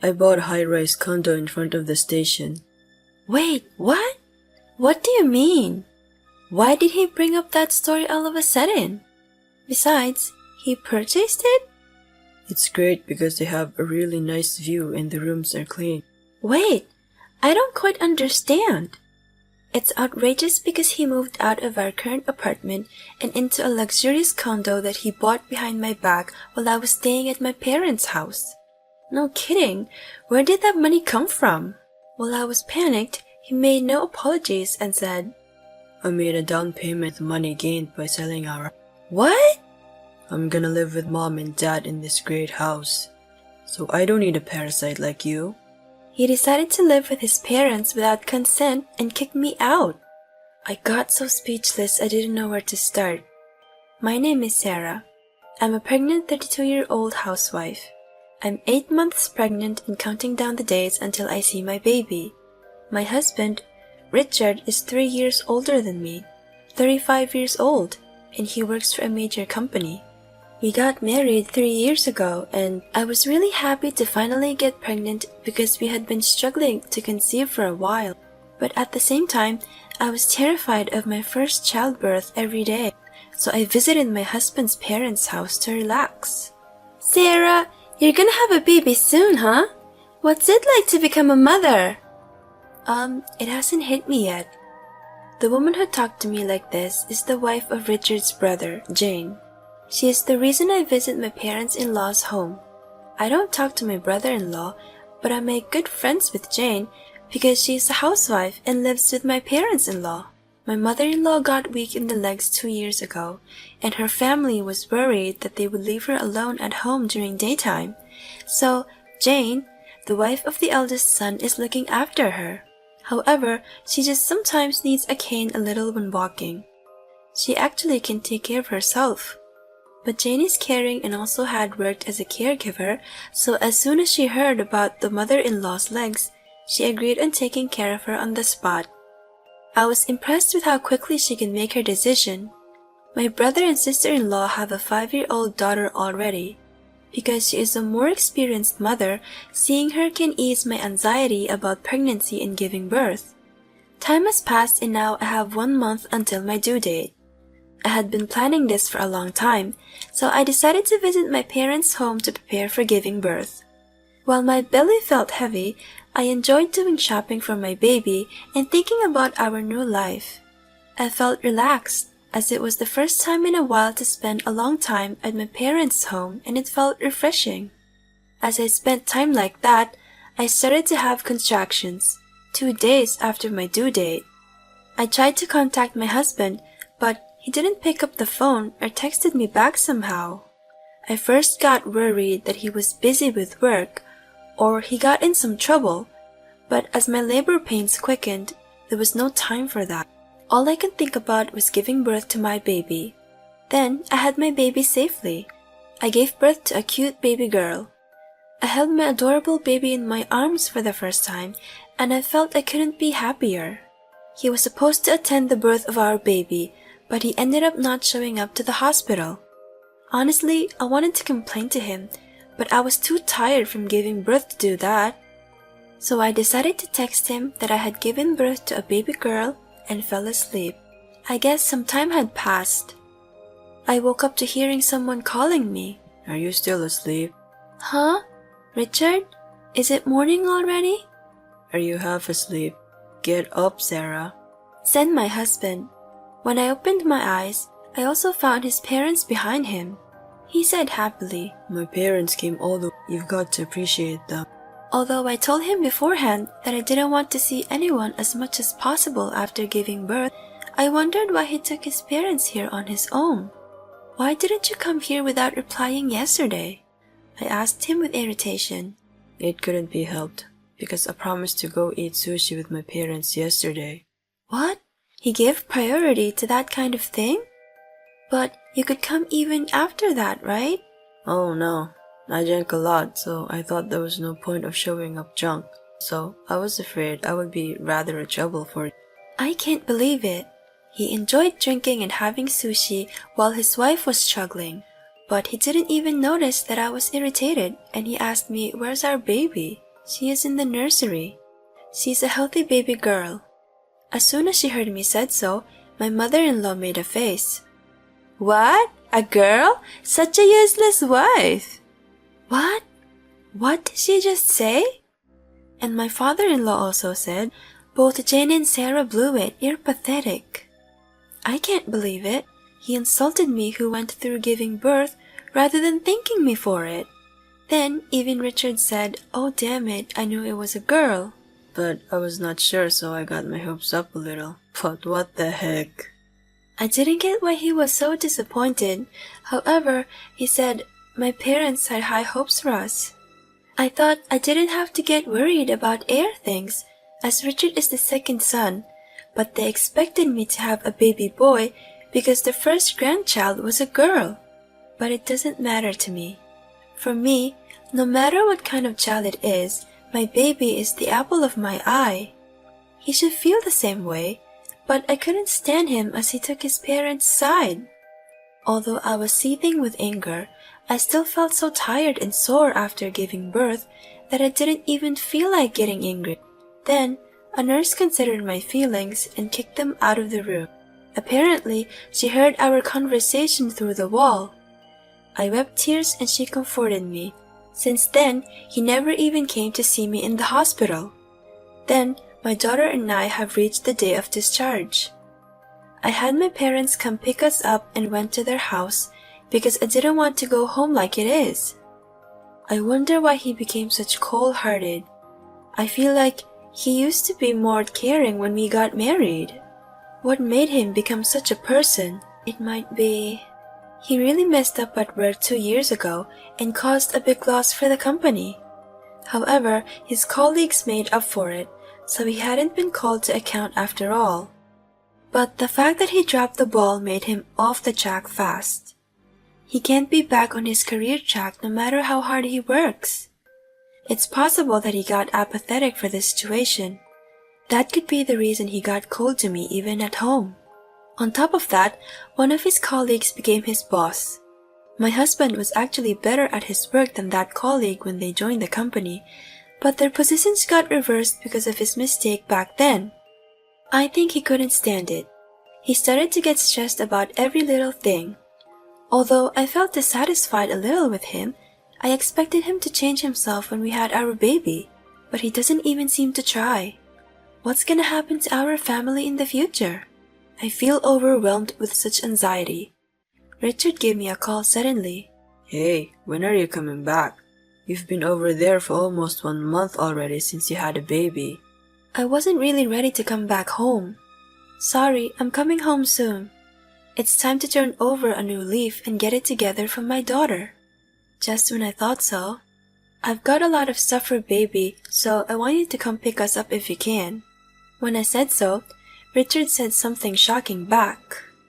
I bought a high-rise condo in front of the station. Wait, what? What do you mean? Why did he bring up that story all of a sudden? Besides, he purchased it? It's great because they have a really nice view and the rooms are clean. Wait, I don't quite understand. It's outrageous because he moved out of our current apartment and into a luxurious condo that he bought behind my back while I was staying at my parents' house. No kidding, where did that money come from? While I was panicked, he made no apologies and said, I made a down payment with money gained by selling our... What? I'm gonna live with mom and dad in this great house, so I don't need a parasite like you. He decided to live with his parents without consent and kicked me out. I got so speechless I didn't know where to start. My name is Sarah. I'm a pregnant 32-year-old housewife. I'm 8 months pregnant and counting down the days until I see my baby. My husband, Richard, is 3 years older than me, 35 years old, and he works for a major company. We got married 3 years ago, and I was really happy to finally get pregnant because we had been struggling to conceive for a while. But at the same time, I was terrified of my first childbirth every day, so I visited my husband's parents' house to relax. Sarah, you're gonna have a baby soon, huh? What's it like to become a mother? It hasn't hit me yet. The woman who talked to me like this is the wife of Richard's brother, Jane. She is the reason I visit my parents-in-law's home. I don't talk to my brother-in-law, but I make good friends with Jane because she is a housewife and lives with my parents-in-law. My mother-in-law got weak in the legs 2 years ago, and her family was worried that they would leave her alone at home during daytime. So, Jane, the wife of the eldest son, is looking after her. However, she just sometimes needs a cane a little when walking. She actually can take care of herself. But Jane is caring and also had worked as a caregiver, so as soon as she heard about the mother-in-law's legs, she agreed on taking care of her on the spot. I was impressed with how quickly she can make her decision. My brother and sister-in-law have a 5-year-old daughter already. Because she is a more experienced mother, seeing her can ease my anxiety about pregnancy and giving birth. Time has passed and now I have 1 month until my due date. I had been planning this for a long time, so I decided to visit my parents' home to prepare for giving birth. While my belly felt heavy, I enjoyed doing shopping for my baby and thinking about our new life. I felt relaxed, as it was the first time in a while to spend a long time at my parents' home and it felt refreshing. As I spent time like that, I started to have contractions, 2 days after my due date. I tried to contact my husband, but he didn't pick up the phone or texted me back somehow. I first got worried that he was busy with work or he got in some trouble, but as my labor pains quickened, there was no time for that. All I could think about was giving birth to my baby. Then I had my baby safely. I gave birth to a cute baby girl. I held my adorable baby in my arms for the first time, and I felt I couldn't be happier. He was supposed to attend the birth of our baby, but he ended up not showing up to the hospital. Honestly, I wanted to complain to him, but I was too tired from giving birth to do that. So I decided to text him that I had given birth to a baby girl and fell asleep. I guess some time had passed. I woke up to hearing someone calling me. Are you still asleep? Huh? Richard? Is it morning already? Are you half asleep? Get up, Sarah, Said my husband. When I opened my eyes, I also found his parents behind him. He said happily, My parents came all the way. You've got to appreciate them. Although I told him beforehand that I didn't want to see anyone as much as possible after giving birth, I wondered why he took his parents here on his own. Why didn't you come here without replying yesterday? I asked him with irritation. It couldn't be helped, because I promised to go eat sushi with my parents yesterday. What? He gave priority to that kind of thing? But you could come even after that, right? Oh no, I drank a lot, so I thought there was no point of showing up drunk. So I was afraid I would be rather a trouble for you. I can't believe it. He enjoyed drinking and having sushi while his wife was struggling. But he didn't even notice that I was irritated and he asked me, where's our baby? She is in the nursery. She's a healthy baby girl. As soon as she heard me said so, my mother-in-law made a face. What? A girl? Such a useless wife! What? What did she just say? And my father-in-law also said, both Jane and Sarah blew it. You're pathetic. I can't believe it. He insulted me who went through giving birth rather than thanking me for it. Then even Richard said, oh damn it, I knew it was a girl. But I was not sure, so I got my hopes up a little. But what the heck? I didn't get why he was so disappointed. However, he said, my parents had high hopes for us. I thought I didn't have to get worried about air things, as Richard is the second son, but they expected me to have a baby boy because the first grandchild was a girl. But it doesn't matter to me. For me, no matter what kind of child it is, my baby is the apple of my eye. He should feel the same way, but I couldn't stand him as he took his parents' side. Although I was seething with anger, I still felt so tired and sore after giving birth that I didn't even feel like getting angry. Then, a nurse considered my feelings and kicked them out of the room. Apparently, she heard our conversation through the wall. I wept tears and she comforted me. Since then, he never even came to see me in the hospital. Then, my daughter and I have reached the day of discharge. I had my parents come pick us up and went to their house because I didn't want to go home like it is. I wonder why he became such cold-hearted. I feel like he used to be more caring when we got married. What made him become such a person? It might be... He really messed up at work 2 years ago and caused a big loss for the company. However, his colleagues made up for it, so he hadn't been called to account after all. But the fact that he dropped the ball made him off the track fast. He can't be back on his career track no matter how hard he works. It's possible that he got apathetic for the situation. That could be the reason he got cold to me even at home. On top of that, one of his colleagues became his boss. My husband was actually better at his work than that colleague when they joined the company, but their positions got reversed because of his mistake back then. I think he couldn't stand it. He started to get stressed about every little thing. Although I felt dissatisfied a little with him, I expected him to change himself when we had our baby, but he doesn't even seem to try. What's gonna happen to our family in the future? I feel overwhelmed with such anxiety. Richard gave me a call suddenly. Hey, when are you coming back? You've been over there for almost 1 month already since you had a baby. I wasn't really ready to come back home. Sorry, I'm coming home soon. It's time to turn over a new leaf and get it together for my daughter. Just when I thought so. I've got a lot of stuff for baby, so I want you to come pick us up if you can. When I said so, Richard said something shocking back.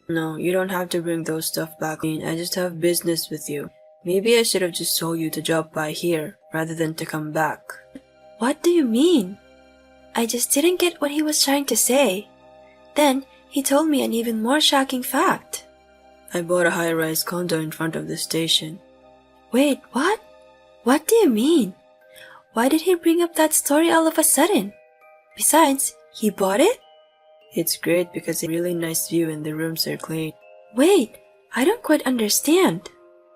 No, you don't have to bring those stuff back. I just have business with you. Maybe I should have just told you to drop by here rather than to come back. What do you mean? I just didn't get what he was trying to say. Then he told me an even more shocking fact. I bought a high-rise condo in front of the station. Wait, what? What do you mean? Why did he bring up that story all of a sudden? Besides, he bought it? It's great because it's a really nice view and the rooms are clean. Wait, I don't quite understand.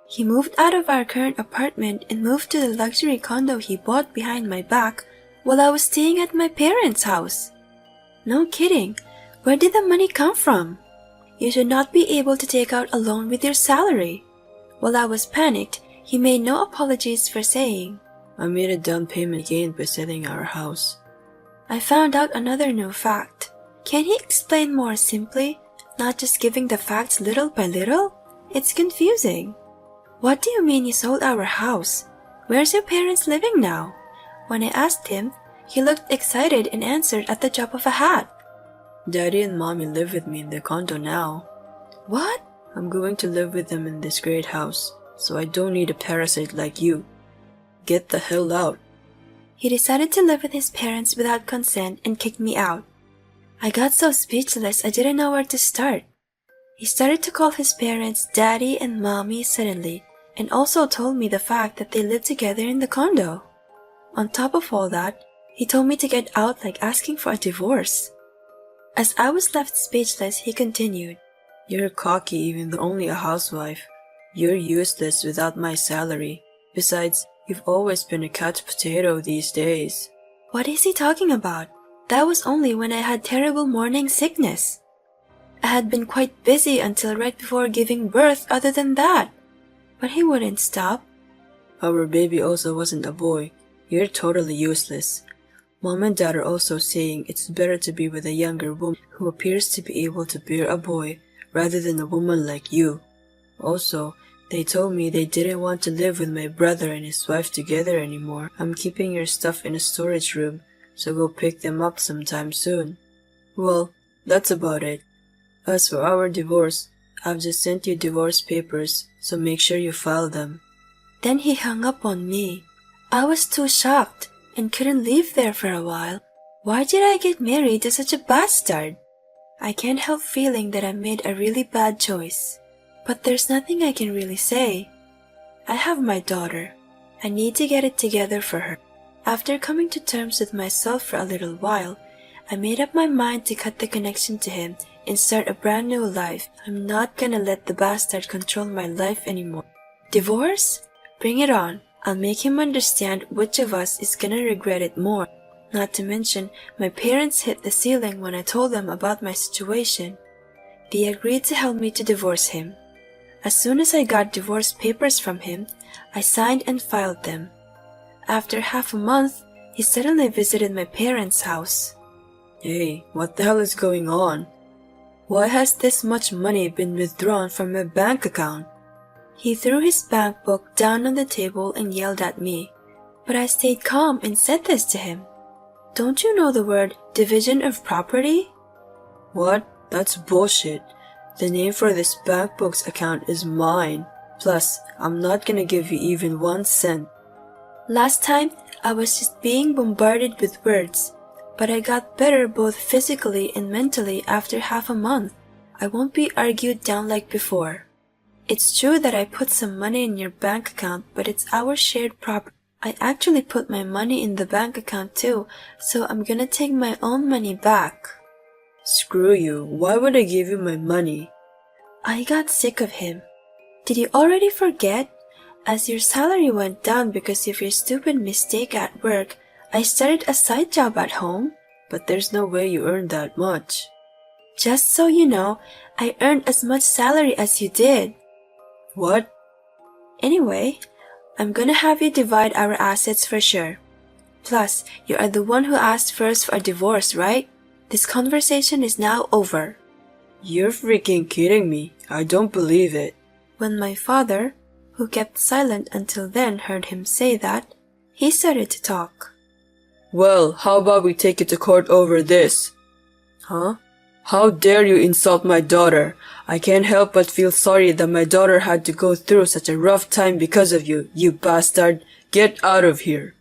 He moved out of our current apartment and moved to the luxury condo he bought behind my back while I was staying at my parents' house. No kidding. Where did the money come from? You should not be able to take out a loan with your salary. While I was panicked, he made no apologies for saying, I made a down payment again by selling our house. I found out another new fact. Can he explain more simply, not just giving the facts little by little? It's confusing. What do you mean you sold our house? Where's your parents living now? When I asked him, he looked excited and answered at the drop of a hat. Daddy and Mommy live with me in the condo now. What? I'm going to live with them in this great house, so I don't need a parasite like you. Get the hell out. He decided to live with his parents without consent and kicked me out. I got so speechless I didn't know where to start. He started to call his parents Daddy and Mommy suddenly, and also told me the fact that they lived together in the condo. On top of all that, he told me to get out like asking for a divorce. As I was left speechless, he continued, You're cocky even though only a housewife. You're useless without my salary. Besides, you've always been a couch potato these days. What is he talking about? That was only when I had terrible morning sickness. I had been quite busy until right before giving birth other than that. But he wouldn't stop. Our baby also wasn't a boy. You're totally useless. Mom and Dad are also saying it's better to be with a younger woman who appears to be able to bear a boy rather than a woman like you. Also, they told me they didn't want to live with my brother and his wife together anymore. I'm keeping your stuff in a storage room, so go pick them up sometime soon. Well, that's about it. As for our divorce, I've just sent you divorce papers, so make sure you file them. Then he hung up on me. I was too shocked and couldn't leave there for a while. Why did I get married to such a bastard? I can't help feeling that I made a really bad choice. But there's nothing I can really say. I have my daughter. I need to get it together for her. After coming to terms with myself for a little while, I made up my mind to cut the connection to him and start a brand new life. I'm not gonna let the bastard control my life anymore. Divorce? Bring it on. I'll make him understand which of us is gonna regret it more. Not to mention, my parents hit the ceiling when I told them about my situation. They agreed to help me to divorce him. As soon as I got divorce papers from him, I signed and filed them. After half a month, he suddenly visited my parents' house. Hey, what the hell is going on? Why has this much money been withdrawn from my bank account? He threw his bank book down on the table and yelled at me, but I stayed calm and said this to him. Don't you know the word division of property? What? That's bullshit. The name for this bank book's account is mine. Plus, I'm not gonna give you even 1 cent. Last time, I was just being bombarded with words, but I got better both physically and mentally after half a month. I won't be argued down like before. It's true that I put some money in your bank account, but it's our shared property. I actually put my money in the bank account too, so I'm gonna take my own money back. Screw you. Why would I give you my money? I got sick of him. Did you already forget? As your salary went down because of your stupid mistake at work, I started a side job at home. But there's no way you earned that much. Just so you know, I earned as much salary as you did. What? Anyway, I'm gonna have you divide our assets for sure. Plus, you are the one who asked first for a divorce, right? This conversation is now over. You're freaking kidding me. I don't believe it. When my father, who kept silent until then, heard him say that, he started to talk. Well, how about we take it to court over this? Huh? How dare you insult my daughter? I can't help but feel sorry that my daughter had to go through such a rough time because of you, you bastard. Get out of here.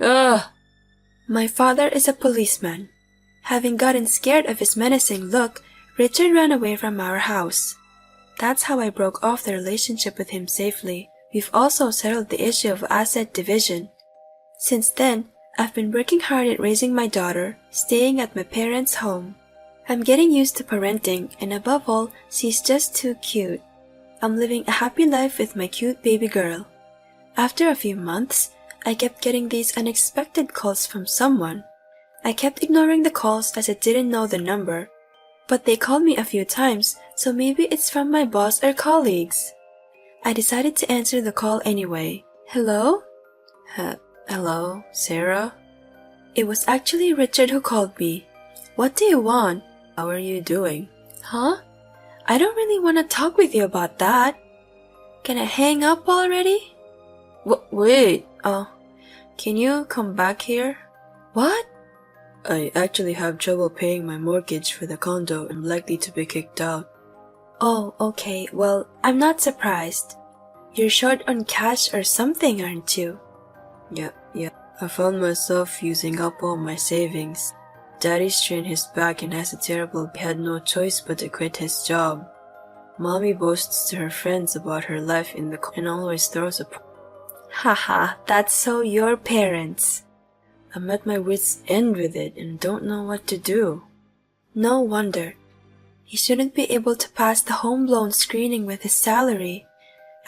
Ah! My father is a policeman. Having gotten scared of his menacing look, Richard ran away from our house. That's how I broke off the relationship with him safely. We've also settled the issue of asset division. Since then, I've been working hard at raising my daughter, staying at my parents' home. I'm getting used to parenting, and above all, she's just too cute. I'm living a happy life with my cute baby girl. After a few months, I kept getting these unexpected calls from someone. I kept ignoring the calls as I didn't know the number, but they called me a few times, so maybe it's from my boss or colleagues. I decided to answer the call anyway. Hello? Hello, Sarah? It was actually Richard who called me. What do you want? How are you doing? Huh? I don't really want to talk with you about that. Can I hang up already? Wait, can you come back here? What? I actually have trouble paying my mortgage for the condo and I'm likely to be kicked out. Oh, okay, well, I'm not surprised. You're short on cash or something, aren't you? Yeah. I found myself using up all my savings. Daddy strained his back and has a terrible he had no choice but to quit his job. Mommy boasts to her friends about her life in the and always throws a Haha, that's so your parents. I'm at my wit's end with it and don't know what to do. No wonder. He shouldn't be able to pass the home loan screening with his salary.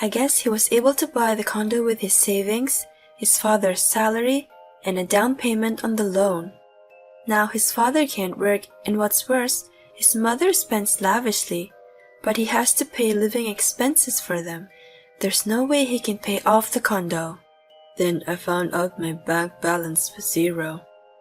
I guess he was able to buy the condo with his savings, his father's salary, and a down payment on the loan. Now his father can't work, and what's worse, his mother spends lavishly, but he has to pay living expenses for them. There's no way he can pay off the condo. Then I found out my bank balance was zero,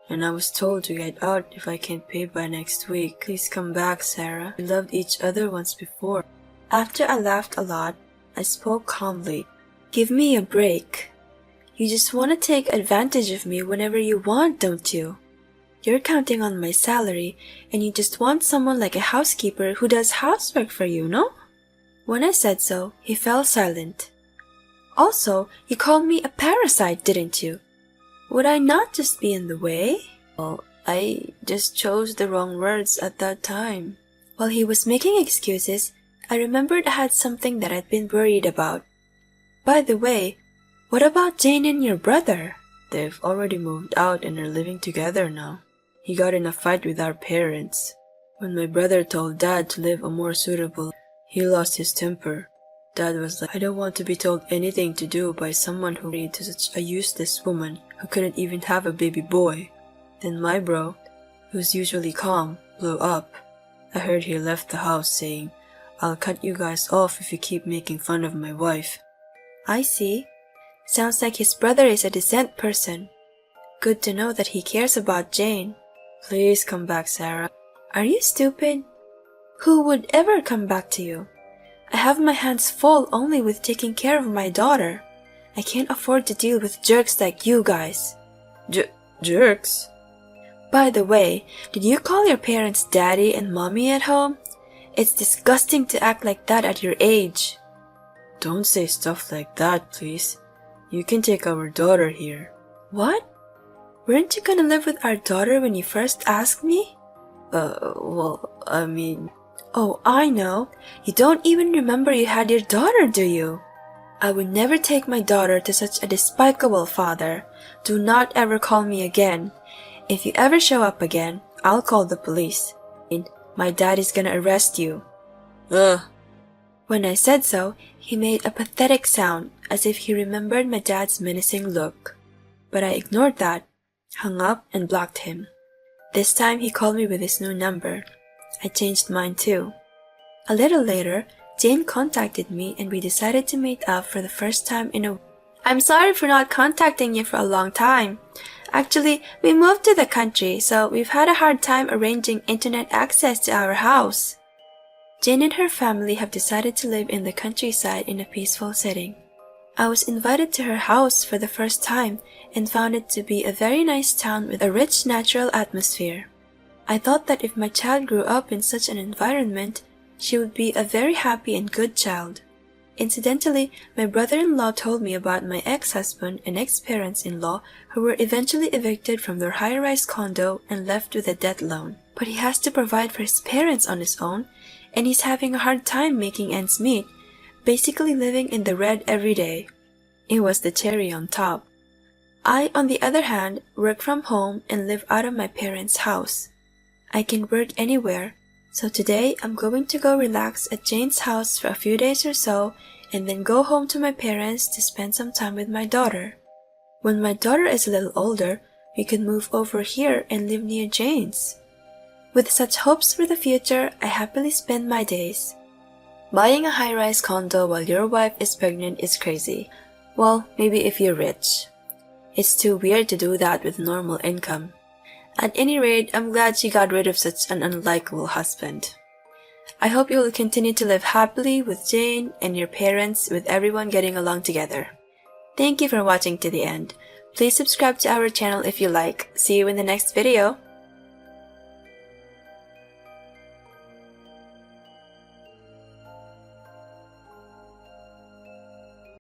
and I was told to get out if I can't pay by next week. Please come back, Sarah. We loved each other once before. After I laughed a lot, I spoke calmly. Give me a break. You just want to take advantage of me whenever you want, don't you? You're counting on my salary, and you just want someone like a housekeeper who does housework for you, no? When I said so, he fell silent. Also, you called me a parasite, didn't you? Would I not just be in the way? Well, I just chose the wrong words at that time. While he was making excuses, I remembered I had something that I'd been worried about. By the way, what about Jane and your brother? They've already moved out and are living together now. He got in a fight with our parents. When my brother told Dad to live a more suitable, he lost his temper. Dad was like, I don't want to be told anything to do by someone who married to such a useless woman who couldn't even have a baby boy. Then my bro, who's usually calm, blew up. I heard he left the house saying, I'll cut you guys off if you keep making fun of my wife. I see. Sounds like his brother is a decent person. Good to know that he cares about Jane. Please come back, Sarah. Are you stupid? Who would ever come back to you? I have my hands full only with taking care of my daughter. I can't afford to deal with jerks like you guys. Jerks? By the way, did you call your parents daddy and mommy at home? It's disgusting to act like that at your age. Don't say stuff like that, please. You can take our daughter here. What? Weren't you gonna live with our daughter when you first asked me? Well, I mean... Oh, I know. You don't even remember you had your daughter, do you? I would never take my daughter to such a despicable father. Do not ever call me again. If you ever show up again, I'll call the police. My dad is gonna arrest you. When I said so, he made a pathetic sound as if he remembered my dad's menacing look. But I ignored that, hung up, and blocked him. This time he called me with his new number. I changed mine too. A little later, Jane contacted me and we decided to meet up for the first time in a week. I'm sorry for not contacting you for a long time. Actually, we moved to the country, so we've had a hard time arranging internet access to our house. Jane and her family have decided to live in the countryside in a peaceful setting. I was invited to her house for the first time and found it to be a very nice town with a rich natural atmosphere. I thought that if my child grew up in such an environment, she would be a very happy and good child. Incidentally, my brother-in-law told me about my ex-husband and ex-parents-in-law who were eventually evicted from their high-rise condo and left with a debt loan. But he has to provide for his parents on his own, and he's having a hard time making ends meet, basically living in the red every day. It was the cherry on top. I, on the other hand, work from home and live out of my parents' house. I can work anywhere, so today I'm going to go relax at Jane's house for a few days or so and then go home to my parents to spend some time with my daughter. When my daughter is a little older, we can move over here and live near Jane's. With such hopes for the future, I happily spend my days. Buying a high-rise condo while your wife is pregnant is crazy. Well, maybe if you're rich. It's too weird to do that with normal income. At any rate, I'm glad she got rid of such an unlikable husband. I hope you will continue to live happily with Jane and your parents, with everyone getting along together. Thank you for watching to the end. Please subscribe to our channel if you like. See you in the next video.